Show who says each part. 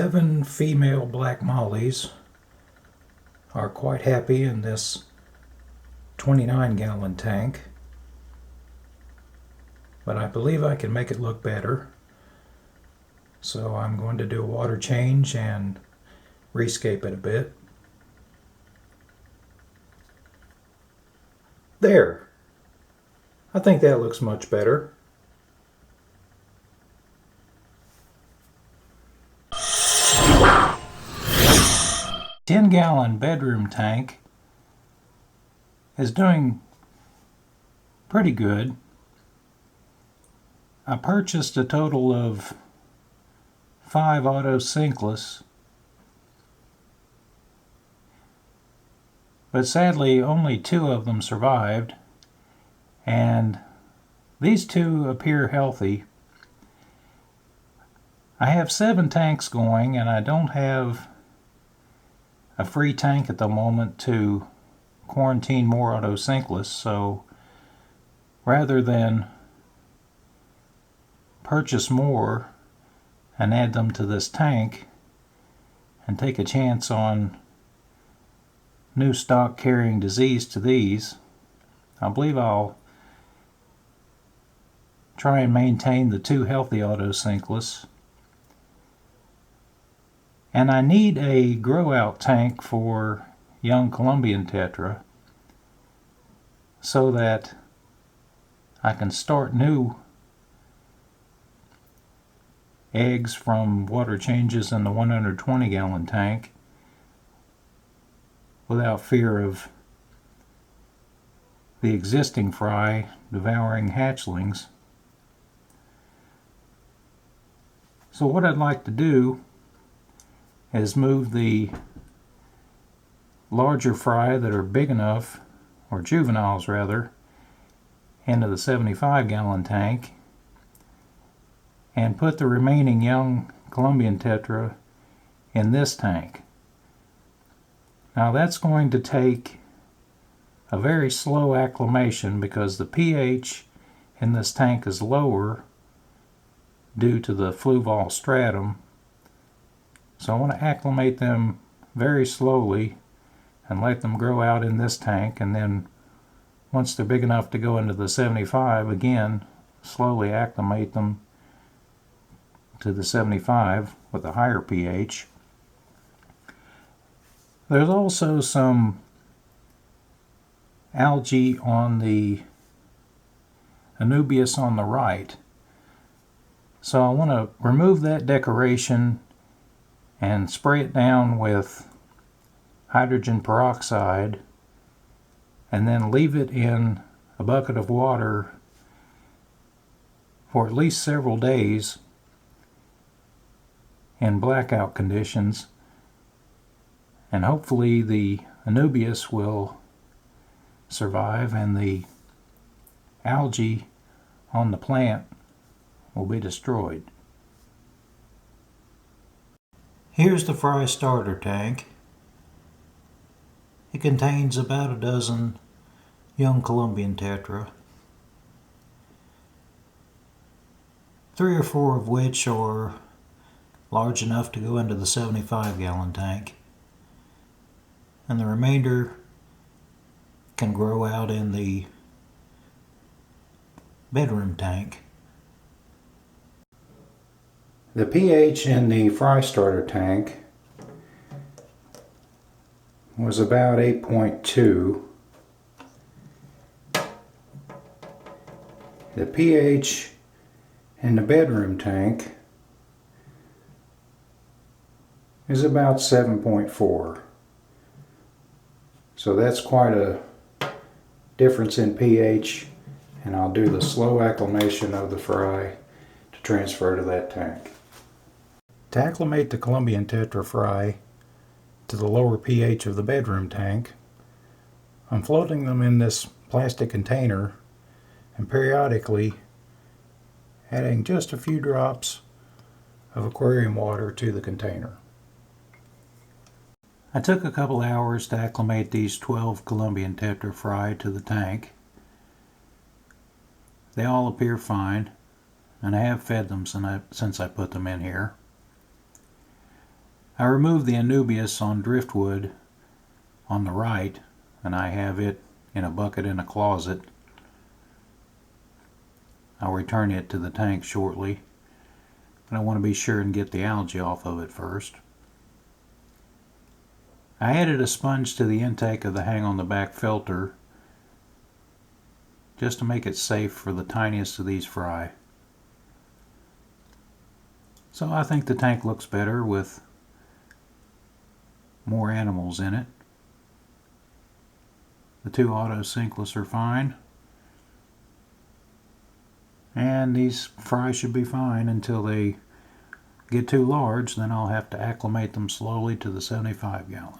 Speaker 1: 7 female black mollies are quite happy in this 29-gallon tank, but I believe I can make it look better. So I'm going to do a water change and rescape it a bit. There! I think that looks much better. A 10-gallon bedroom tank is doing pretty good. I purchased a total of 5 Otocinclus, but sadly only 2 of them survived, and these 2 appear healthy. I have 7 tanks going, and I don't have a free tank at the moment to quarantine more Otocinclus, so rather than purchase more and add them to this tank and take a chance on new stock carrying disease to these, I believe I'll try and maintain the 2 healthy Otocinclus. And I need a grow out tank for young Colombian Tetra so that I can start new eggs from water changes in the 120-gallon tank without fear of the existing fry devouring hatchlings. So what I'd like to do is move the larger fry that are big enough, or juveniles rather, into the 75-gallon tank and put the remaining young Colombian Tetra in this tank. Now that's going to take a very slow acclimation because the pH in this tank is lower due to the fluval stratum. So I want to acclimate them very slowly and let them grow out in this tank, and then once they're big enough to go into the 75, again slowly acclimate them to the 75 with a higher pH. There's also some algae on the anubias on the right, so I want to remove that decoration and spray it down with hydrogen peroxide and then leave it in a bucket of water for at least several days in blackout conditions, and hopefully the anubias will survive and the algae on the plant will be destroyed. Here's the fry starter tank. It contains about a dozen young Colombian Tetra, 3 or 4 of which are large enough to go into the 75-gallon tank, and the remainder can grow out in the bedroom tank. The pH in the fry starter tank was about 8.2. The pH in the bedroom tank is about 7.4. So that's quite a difference in pH, and I'll do the slow acclimation of the fry to transfer to that tank. To acclimate the Colombian Tetra fry to the lower pH of the bedroom tank, I'm floating them in this plastic container and periodically adding just a few drops of aquarium water to the container. I took a couple hours to acclimate these 12 Colombian Tetra fry to the tank. They all appear fine, and I have fed them since I put them in here. I removed the anubias on driftwood on the right, and I have it in a bucket in a closet. I'll return it to the tank shortly, but I want to be sure and get the algae off of it first. I added a sponge to the intake of the hang on the back filter just to make it safe for the tiniest of these fry. So I think the tank looks better with more animals in it. The two Otocinclus are fine, and these fry should be fine until they get too large. Then I'll have to acclimate them slowly to the 75 gallon.